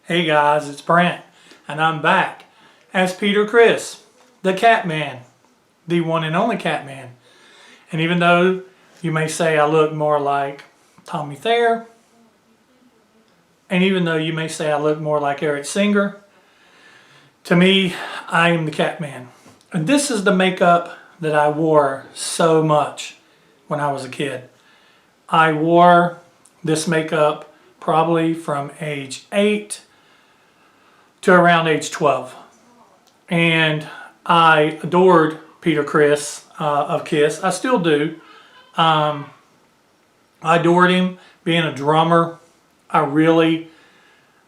Hey guys, it's Brent, and I'm back as Peter Criss, the Cat Man, the one and only Cat Man. And even though you may say I look more like Tommy Thayer, and even though you may say I look more like Eric Singer, to me, I am the Cat Man. And this is the makeup that I wore so much when I was a kid. I wore this makeup probably from age 8 to around age 12. And I adored Peter Criss of Kiss. I still do. I adored him being a drummer. I really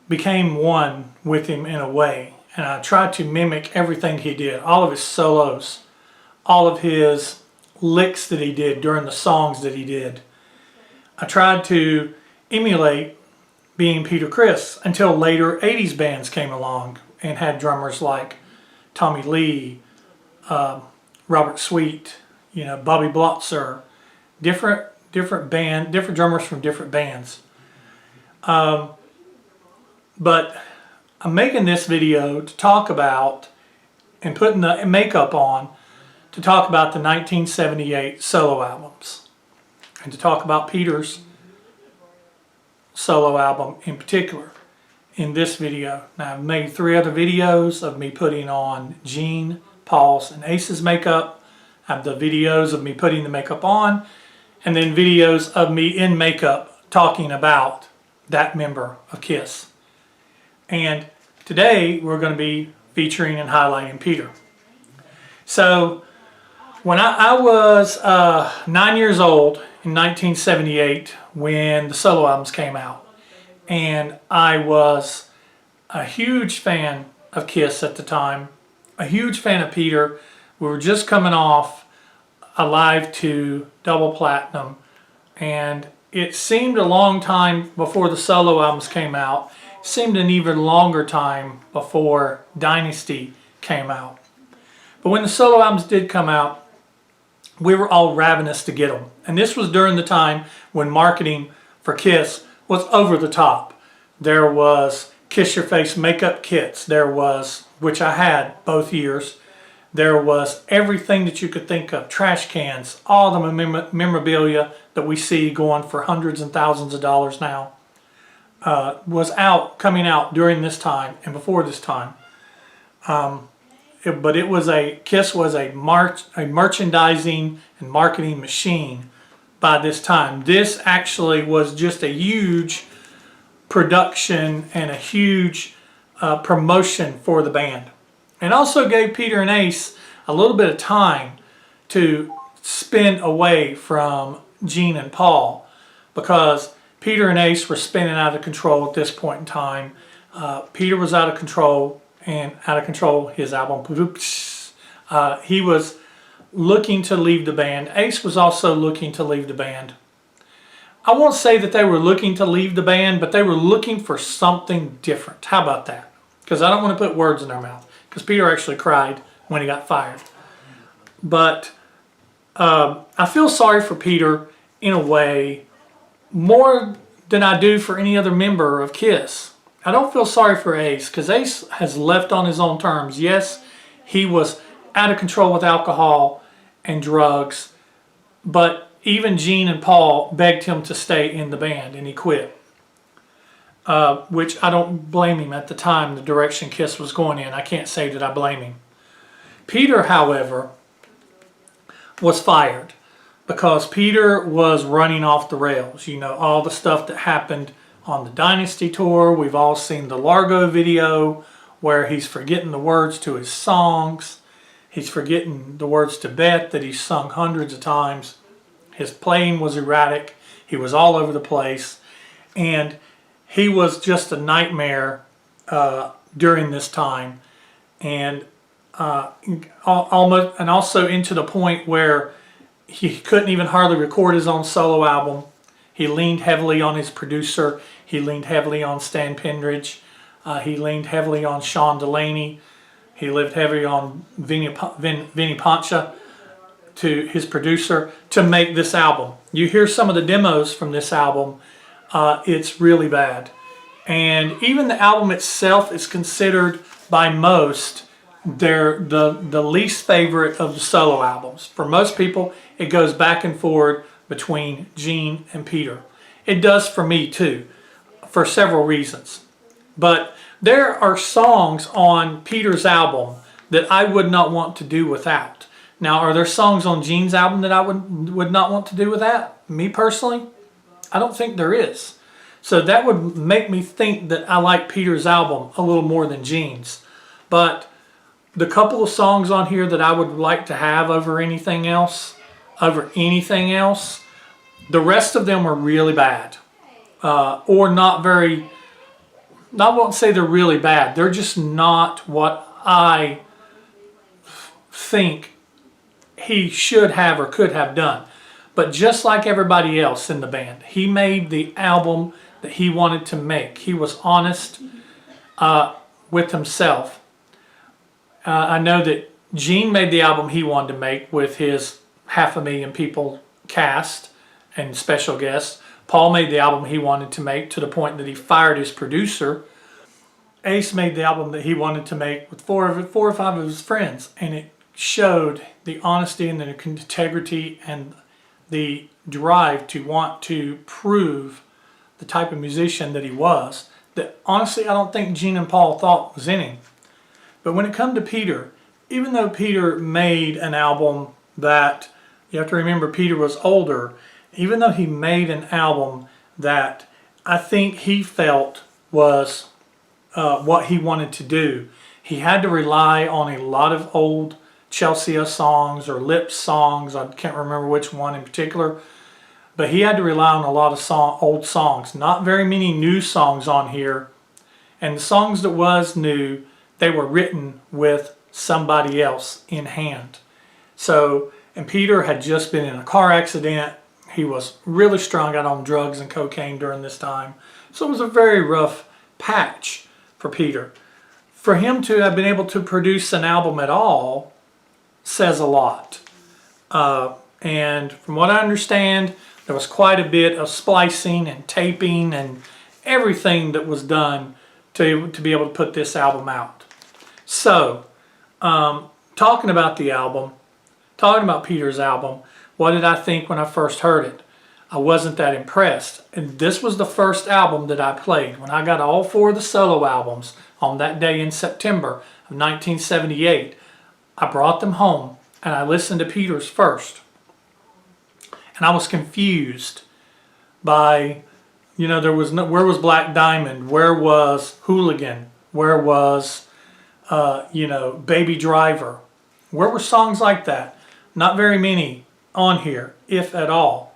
became one with him in a way. And I tried to mimic everything he did. All of his solos, all of his licks that he did during the songs that he did. I tried to emulate being Peter Criss until later 80s bands came along and had drummers like Tommy Lee, Robert Sweet, Bobby Blotzer, different drummers from different bands. But I'm making this video to talk about and putting the makeup on to talk about the 1978 solo albums and to talk about Peter's solo album in particular in this video. Now I've made 3 other videos of me putting on Gene, Paul's, and Ace's makeup. I have the videos of me putting the makeup on, and then videos of me in makeup talking about that member of Kiss. And today we're going to be featuring and highlighting Peter. So when I was 9 years old in 1978 when the solo albums came out, and I was a huge fan of Kiss at the time, a huge fan of Peter. We were just coming off Alive 2 double platinum, and it seemed a long time before the solo albums came out. It seemed an even longer time before Dynasty came out. But when the solo albums did come out, we were all ravenous to get them. And this was during the time when marketing for Kiss was over the top. There was Kiss Your Face makeup kits. There was, which I had both years. There was everything that you could think of. Trash cans, all the memorabilia that we see going for hundreds and thousands of dollars now was coming out during this time and before this time. But it was Kiss was a merchandising and marketing machine by this time. This actually was just a huge production and a huge promotion for the band. And also gave Peter and Ace a little bit of time to spin away from Gene and Paul, because Peter and Ace were spinning out of control at this point in time. Peter was out of control. And out of control, his album, he was looking to leave the band. Ace was also looking to leave the band. I won't say that they were looking to leave the band, but they were looking for something different. How about that? Because I don't want to put words in their mouth, because Peter actually cried when he got fired. But I feel sorry for Peter in a way more than I do for any other member of Kiss. I don't feel sorry for Ace, because Ace has left on his own terms. Yes, he was out of control with alcohol and drugs, but even Gene and Paul begged him to stay in the band, and he quit. Which I don't blame him at the time, the direction Kiss was going in. I can't say that I blame him. Peter, however, was fired because Peter was running off the rails. All the stuff that happened on the Dynasty tour. We've all seen the Largo video where he's forgetting the words to his songs. He's forgetting the words to Beth that he's sung hundreds of times. His playing was erratic. He was all over the place. And he was just a nightmare during this time. And also into the point where he couldn't even hardly record his own solo album. He leaned heavily on his producer. He leaned heavily on Stan Pendridge. He leaned heavily on Sean Delaney. He lived heavily on Vinny Poncha, to his producer, to make this album. You hear some of the demos from this album. It's really bad. And even the album itself is considered by most the least favorite of the solo albums. For most people, it goes back and forward between Gene and Peter. It does for me too, for several reasons. But there are songs on Peter's album that I would not want to do without. Now, are there songs on Gene's album that I would not want to do without? Me personally, I don't think there is. So that would make me think that I like Peter's album a little more than Gene's. But the couple of songs on here that I would like to have over anything else, the rest of them are really bad. Or not very, I won't say they're really bad. They're just not what I think he should have or could have done. But just like everybody else in the band, he made the album that he wanted to make. He was honest with himself. I know that Gene made the album he wanted to make with his 500,000 people cast and special guests. Paul made the album he wanted to make to the point that he fired his producer. Ace made the album that he wanted to make with four or five of his friends, and it showed the honesty and the integrity and the drive to want to prove the type of musician that he was, that honestly I don't think Gene and Paul thought was in him. But when it comes to Peter, even though Peter made an album that, you have to remember Peter was older, even though he made an album that I think he felt was what he wanted to do, he had to rely on a lot of old Chelsea songs or Lips songs. I can't remember which one in particular, but he had to rely on a lot of old songs. Not very many new songs on here, and the songs that was new, they were written with somebody else in hand. So, and Peter had just been in a car accident. He was really strung out on drugs and cocaine during this time. So it was a very rough patch for Peter. For him to have been able to produce an album at all says a lot. And from what I understand, there was quite a bit of splicing and taping and everything that was done to be able to put this album out. So, talking about the album, talking about Peter's album, what did I think when I first heard it? I wasn't that impressed. And this was the first album that I played. When I got all four of the solo albums on that day in September of 1978, I brought them home and I listened to Peter's first. And I was confused by, there was no, where was Black Diamond? Where was Hooligan? Where was, Baby Driver? Where were songs like that? Not very many on here, if at all.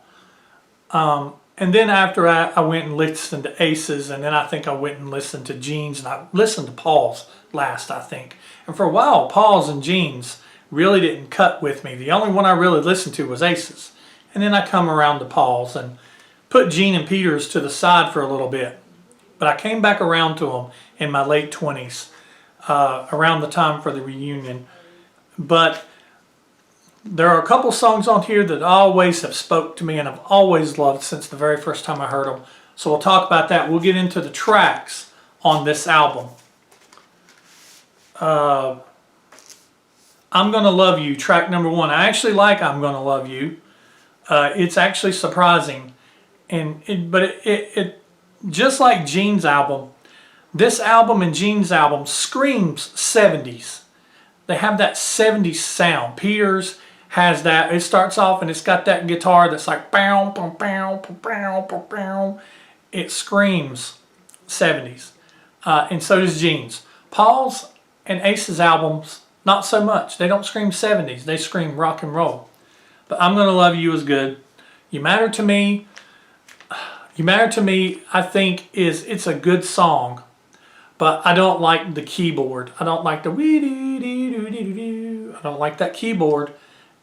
And then after I went and listened to Ace's, and then I think I went and listened to Gene's, and I listened to Paul's last, I think. And for a while, Paul's and Gene's really didn't cut with me. The only one I really listened to was Ace's. And then I come around to Paul's and put Gene and Peter's to the side for a little bit. But I came back around to them in my late 20s, around the time for the reunion. But there are a couple songs on here that always have spoke to me and I've always loved since the very first time I heard them. So we'll talk about that. We'll get into the tracks on this album. I'm Gonna Love You, track number 1. I actually like I'm Gonna Love You. It's actually surprising. But it just like Gene's album, this album and Gene's album screams 70s. They have that 70s sound. Peter's has that. It starts off and it's got that guitar that's like bow, bow, bow, bow, bow, bow. It screams 70s. And so does Gene's. Paul's and Ace's albums, not so much. They don't scream 70s. They scream rock and roll. But I'm Gonna Love You is good. You Matter to Me, I think it's a good song. But I don't like the keyboard. I don't like the wee doo doo doo doo doo. I don't like that keyboard.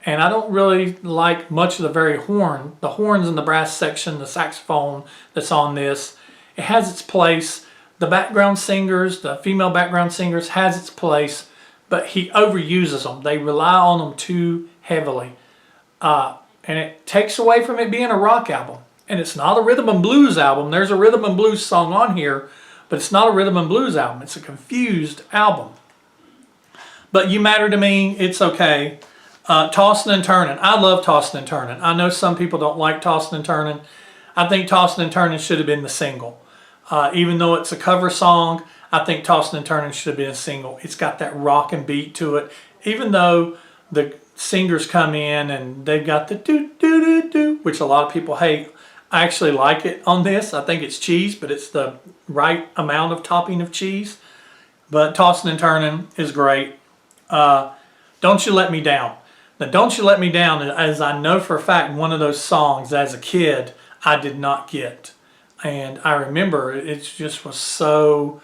And I don't really like much of the the horns in the brass section, the saxophone that's on this. It has its place. The background singers, the female background singers has its place, but he overuses them. They rely on them too heavily. And it takes away from it being a rock album. And it's not a rhythm and blues album. There's a rhythm and blues song on here, but it's not a rhythm and blues album. It's a confused album. But You Matter to Me, it's okay. Tossin' and Turnin'. I love Tossin' and Turnin'. I know some people don't like Tossin' and Turnin'. I think Tossin' and Turnin' should have been the single. Even though it's a cover song, I think Tossin' and Turnin' should have been a single. It's got that rock and beat to it. Even though the singers come in and they've got the do-do-do-do, which a lot of people hate. I actually like it on this. I think it's cheese, but it's the right amount of topping of cheese. But Tossin' and Turnin' is great. Don't You Let Me Down. Now, Don't You Let Me Down, as I know for a fact, one of those songs as a kid I did not get. And I remember it just was so,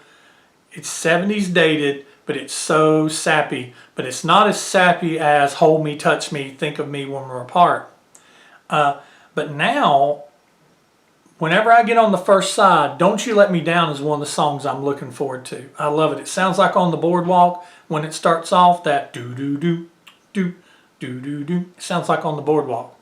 it's 70s dated, but it's so sappy. But it's not as sappy as Hold Me, Touch Me, Think of Me When We're Apart. But now, whenever I get on the first side, Don't You Let Me Down is one of the songs I'm looking forward to. I love it. It sounds like On the Boardwalk when it starts off, that do-do-do, do-do-do. It sounds like On the Boardwalk.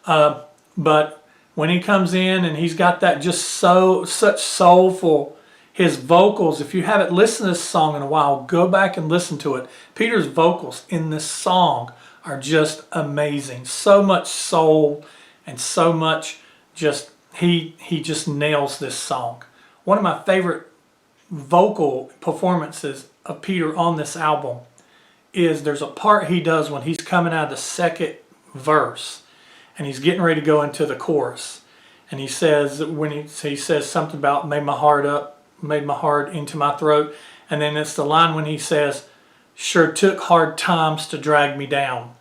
But when he comes in and he's got that just such soulful, his vocals, if you haven't listened to this song in a while, go back and listen to it. Peter's vocals in this song are just amazing. So much soul and so much just, he just nails this song. One of my favorite vocal performances of Peter on this album is there's a part he does when he's coming out of the second verse and he's getting ready to go into the chorus. And he says, when he says something about made my heart into my throat. And then it's the line when he says, sure took hard times to drag me down.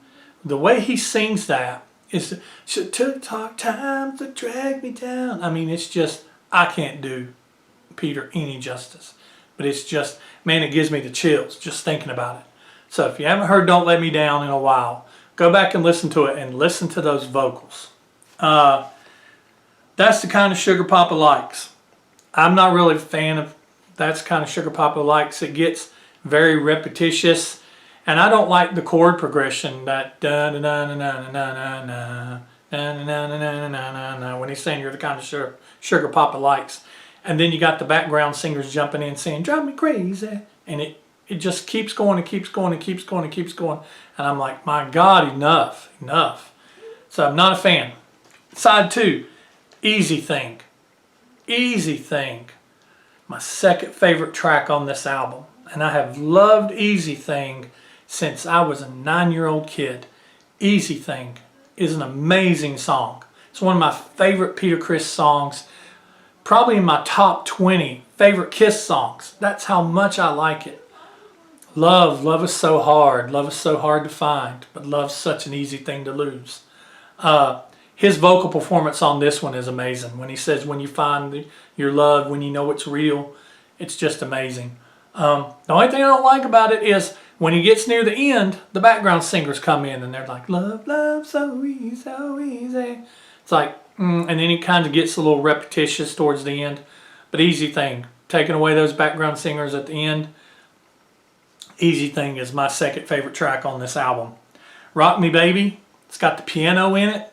The way he sings that is, sure took hard times to drag me down. I mean, it's just, I can't do Peter any justice. But it's just, man, it gives me the chills just thinking about it. So if you haven't heard Don't Let Me Down in a while, go back and listen to it and listen to those vocals. That's the kind of Sugar Papa likes. I'm not really a fan of That's the kind of Sugar Papa likes. It gets very repetitious, and I don't like the chord progression, that da da da da da da da da when he's saying You're the kind of Sugar Papa likes. And then you got the background singers jumping in saying Drive Me Crazy, and it just keeps going and keeps going and keeps going and keeps going. And I'm like, my God, enough. So I'm not a fan. Side 2, Easy Thing. Easy Thing. My second favorite track on this album. And I have loved Easy Thing since I was a 9-year-old kid. Easy Thing is an amazing song. It's one of my favorite Peter Criss songs. Probably in my top 20 favorite Kiss songs. That's how much I like it. Love is so hard. Love is so hard to find. But love's such an easy thing to lose. His vocal performance on this one is amazing. When he says, when you find your love, when you know it's real, it's just amazing. The only thing I don't like about it is when he gets near the end, the background singers come in and they're like, love, so easy, so easy. It's like, and then he kind of gets a little repetitious towards the end. But Easy Thing, taking away those background singers at the end, Easy Thing is my second favorite track on this album. Rock Me Baby, it's got the piano in it.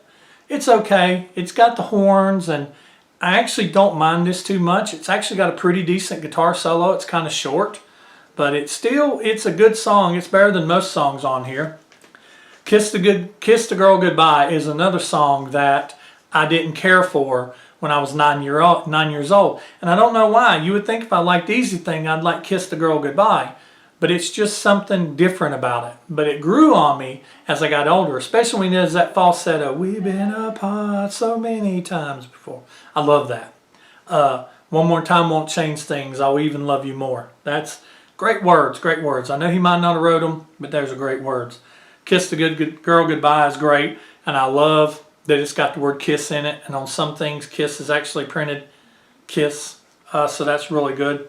It's okay. It's got the horns, and I actually don't mind this too much. It's actually got a pretty decent guitar solo. It's kind of short, but it's a good song. It's better than most songs on here. Kiss the Girl Goodbye is another song that I didn't care for when I was 9 years old. And I don't know why. You would think if I liked Easy Thing, I'd like Kiss the Girl Goodbye. But it's just something different about it. But it grew on me as I got older, especially when there's that falsetto, we've been apart so many times before. I love that. One More Time Won't Change Things, I'll Even Love You More. That's great words, great words. I know he might not have wrote them, but those are great words. Kiss the Girl Goodbye is great, and I love that it's got the word kiss in it, and on some things, kiss is actually printed kiss, so that's really good.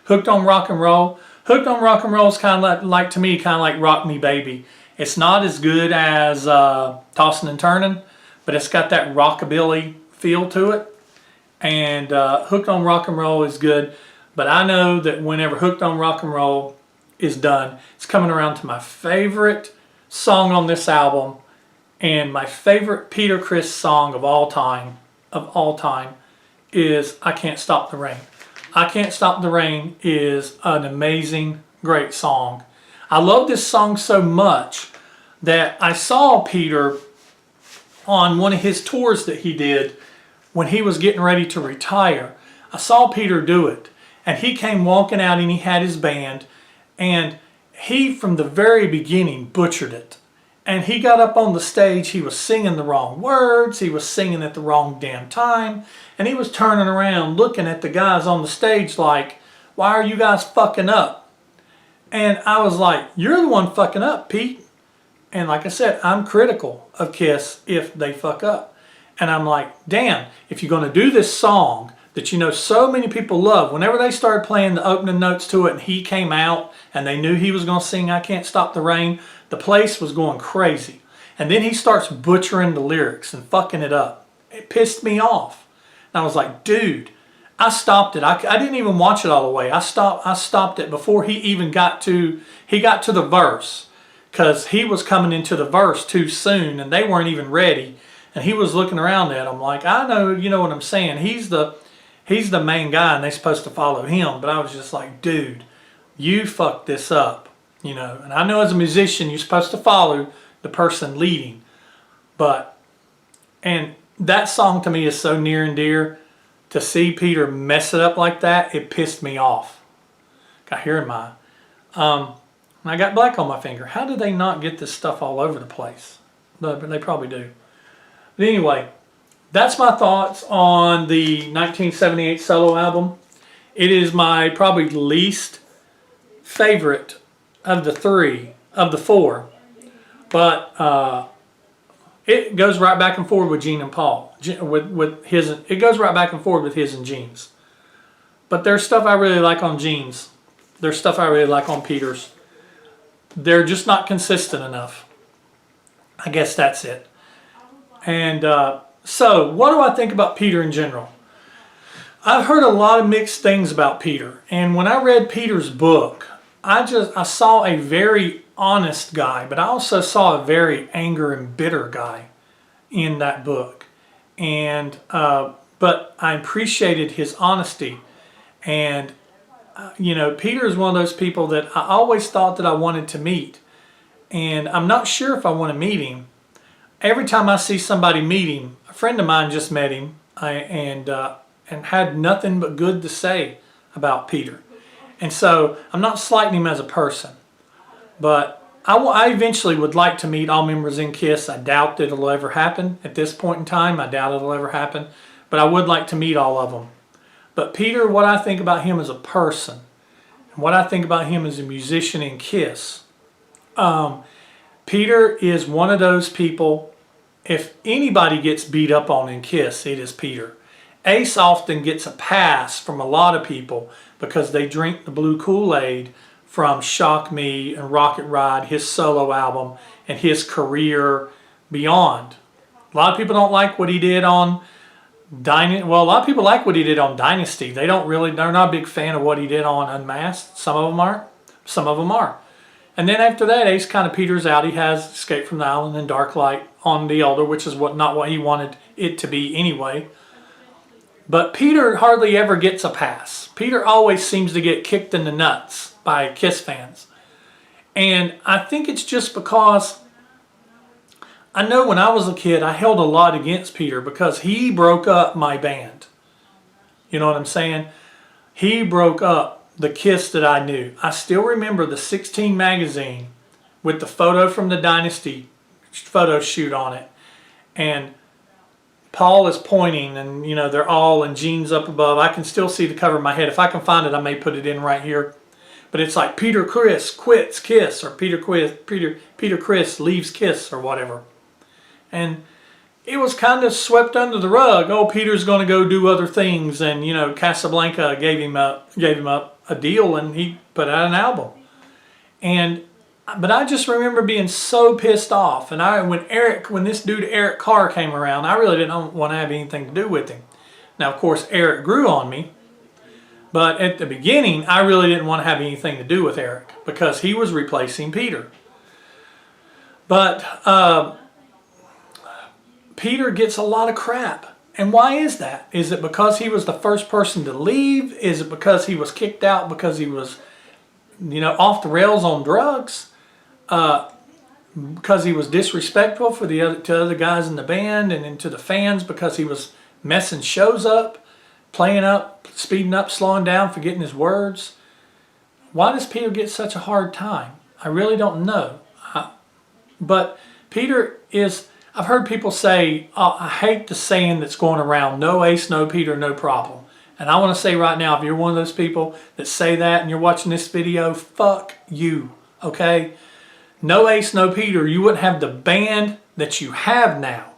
Hooked on Rock and Roll. Hooked on Rock and Roll is kind of like to me, kind of like Rock Me Baby. It's not as good as Tossin' and Turnin', but it's got that rockabilly feel to it. And Hooked on Rock and Roll is good, but I know that whenever Hooked on Rock and Roll is done, it's coming around to my favorite song on this album, and my favorite Peter Criss song of all time is I Can't Stop the Rain. I Can't Stop the Rain is an amazing, great song. I love this song so much that I saw Peter on one of his tours that he did when he was getting ready to retire. I saw Peter do it, and he came walking out and he had his band, and he from the very beginning butchered it. And he got up on the stage, he was singing the wrong words, he was singing at the wrong damn time, and he was turning around looking at the guys on the stage like, why are you guys fucking up? And I was like, you're the one fucking up, Pete. And like I said, I'm critical of Kiss if they fuck up. And I'm like, damn, if you're going to do this song that you know so many people love, whenever they started playing the opening notes to it and he came out and they knew he was going to sing I Can't Stop the Rain, the place was going crazy. And then he starts butchering the lyrics and fucking it up. It pissed me off. And I was like, dude, I stopped it. I didn't even watch it all the way. I stopped it before he even got to the verse, because he was coming into the verse too soon and they weren't even ready. And he was looking around at him like, I know, you know what I'm saying. He's the main guy and they're supposed to follow him. But I was just like, dude, you fucked this up. You know, and I know as a musician you're supposed to follow the person leading, and that song to me is so near and dear. To see Peter mess it up like that, it pissed me off. Got hair in my and I got black on my finger. How did they not get this stuff all over the place? But they probably do. But anyway, that's my thoughts on the 1978 solo album. It is my probably least favorite of the four, but it goes right back and forward with Gene and Paul. It goes right back and forward with his and Gene's. But there's stuff I really like on Gene's. There's stuff I really like on Peter's. They're just not consistent enough. I guess that's it. And so, what do I think about Peter in general? I've heard a lot of mixed things about Peter, and when I read Peter's book, I saw a very honest guy, but I also saw a very angry and bitter guy in that book. And but I appreciated his honesty. And you know, Peter is one of those people that I always thought that I wanted to meet, and I'm not sure if I want to meet him. Every time I see somebody meet him, a friend of mine just met him, and had nothing but good to say about Peter. And so I'm not slighting him as a person, but I eventually would like to meet all members in Kiss. I doubt that it'll ever happen at this point in time. I doubt it'll ever happen, but I would like to meet all of them. But Peter, what I think about him as a person, and what I think about him as a musician in Kiss, Peter is one of those people, if anybody gets beat up on in Kiss, it is Peter. Ace often gets a pass from a lot of people because they drink the blue Kool-Aid from Shock Me and Rocket Ride, his solo album, and his career beyond. A lot of people don't like what he did on Dynasty. Well, a lot of people like what he did on Dynasty. They're not a big fan of what he did on Unmasked. Some of them aren't. Some of them are. And then after that, Ace kind of peters out. He has Escape from the Island and Dark Light on the Elder, which is not what he wanted it to be anyway. But Peter hardly ever gets a pass. Peter always seems to get kicked in the nuts by Kiss fans. And I think it's just because I know when I was a kid, I held a lot against Peter because he broke up my band. You know what I'm saying? He broke up the Kiss that I knew. I still remember the 16 magazine with the photo from the Dynasty photo shoot on it. And Paul is pointing, and you know they're all, and Gene's up above. I can still see the cover of my head. If I can find it, I may put it in right here. But it's like Peter Criss quits Kiss, or Peter Criss leaves Kiss, or whatever. And it was kind of swept under the rug. Oh, Peter's going to go do other things, and you know Casablanca gave him a deal, and he put out an album. But I just remember being so pissed off. And when this dude Eric Carr came around, I really didn't want to have anything to do with him. Now, of course, Eric grew on me. But at the beginning, I really didn't want to have anything to do with Eric because he was replacing Peter. But Peter gets a lot of crap. And why is that? Is it because he was the first person to leave? Is it because he was kicked out because he was, off the rails on drugs? Because he was disrespectful to other guys in the band and then to the fans because he was messing shows up, playing up, speeding up, slowing down, forgetting his words? Why does Peter get such a hard time? I really don't know. But Peter is, I've heard people say, I hate the saying that's going around, no Ace, no Peter, no problem. And I want to say right now, if you're one of those people that say that and you're watching this video, fuck you, okay? No Ace, no Peter, you wouldn't have the band that you have now.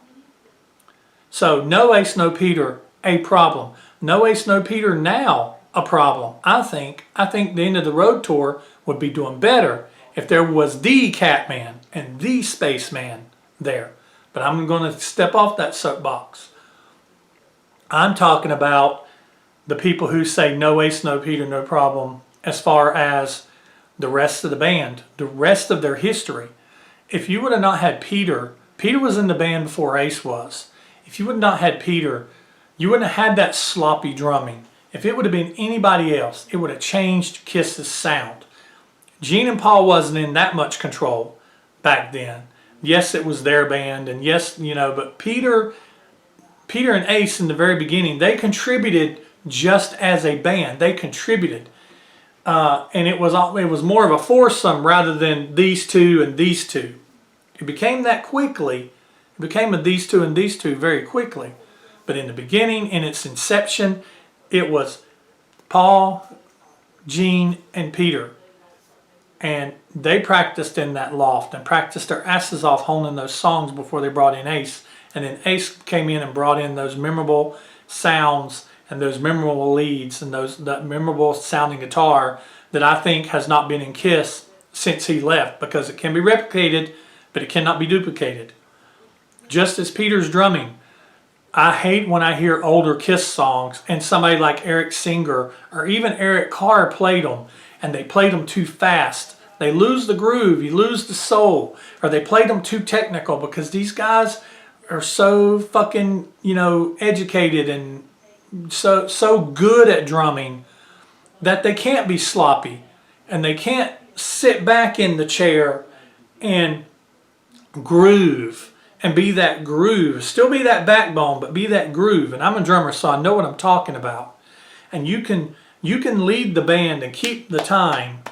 So no Ace, no Peter, a problem. No Ace, no Peter now, a problem. I think the End of the Road tour would be doing better if there was the Catman and the Spaceman there. But I'm going to step off that soapbox. I'm talking about the people who say no Ace, no Peter, no problem as far as the rest of the band, the rest of their history. If you would have not had Peter was in the band before Ace was. If you would have not had Peter, you wouldn't have had that sloppy drumming. If it would have been anybody else, it would have changed Kiss's sound. Gene and Paul wasn't in that much control back then. Yes, it was their band, and yes, but Peter and Ace in the very beginning, they contributed just as a band. They contributed. And it was more of a foursome rather than these two and these two. It became that quickly. It became a these two and these two very quickly. But in the beginning, in its inception, it was Paul, Gene, and Peter. And they practiced in that loft and practiced their asses off honing those songs before they brought in Ace. And then Ace came in and brought in those memorable sounds and those memorable leads and that memorable sounding guitar that I think has not been in Kiss since he left, because it can be replicated, but it cannot be duplicated. Just as Peter's drumming, I hate when I hear older Kiss songs and somebody like Eric Singer or even Eric Carr played them, and they played them too fast. They lose the groove, you lose the soul, or they played them too technical, because these guys are so fucking, educated and so good at drumming that they can't be sloppy, and they can't sit back in the chair and groove and be that groove. Still be that backbone, but be that groove. And I'm a drummer, so I know what I'm talking about. And you can lead the band and keep the time,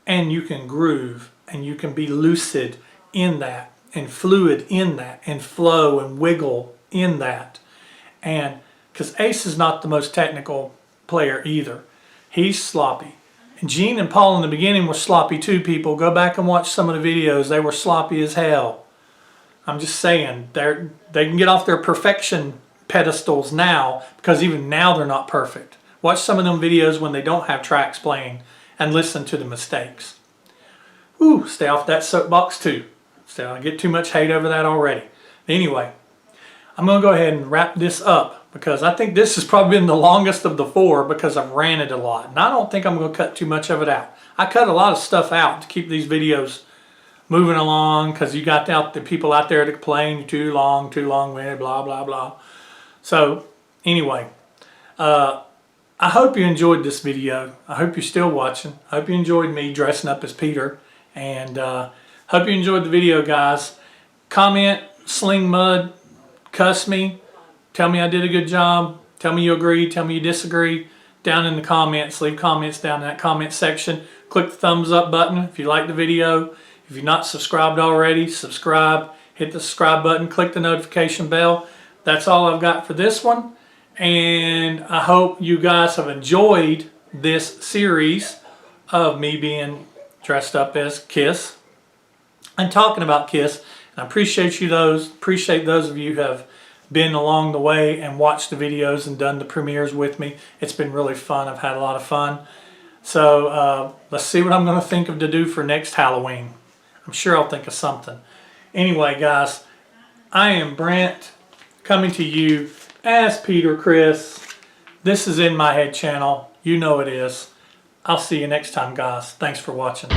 and you can groove, and you can be lucid in that, and fluid in that, and flow and wiggle in that. And because Ace is not the most technical player either. He's sloppy. And Gene and Paul in the beginning were sloppy too, people. Go back and watch some of the videos. They were sloppy as hell. I'm just saying, they can get off their perfection pedestals now, because even now they're not perfect. Watch some of them videos when they don't have tracks playing and listen to the mistakes. Ooh, stay off that soapbox too. I get too much hate over that already. Anyway, I'm going to go ahead and wrap this up, because I think this has probably been the longest of the four, because I've ranted a lot. And I don't think I'm going to cut too much of it out. I cut a lot of stuff out to keep these videos moving along, because you got the people out there that complain too long, blah, blah, blah. So anyway, I hope you enjoyed this video. I hope you're still watching. I hope you enjoyed me dressing up as Peter. And hope you enjoyed the video, guys. Comment, sling mud, cuss me, tell me I did a good job, tell me you agree, tell me you disagree, down in the comments. Leave comments down in that comment section. Click the thumbs up button if you like the video. If you're not subscribed already, subscribe. Hit the subscribe button, click the notification bell. That's all I've got for this one. And I hope you guys have enjoyed this series of me being dressed up as Kiss and talking about Kiss. And I appreciate those of you who have been along the way and watched the videos and done the premieres with me. It's been really fun. I've had a lot of fun. So let's see what I'm going to think of to do for next Halloween. I'm sure I'll think of something. Anyway, guys, I am Brent, coming to you as Peter Criss. This is In My Head channel. You know it is. I'll see you next time, guys. Thanks for watching.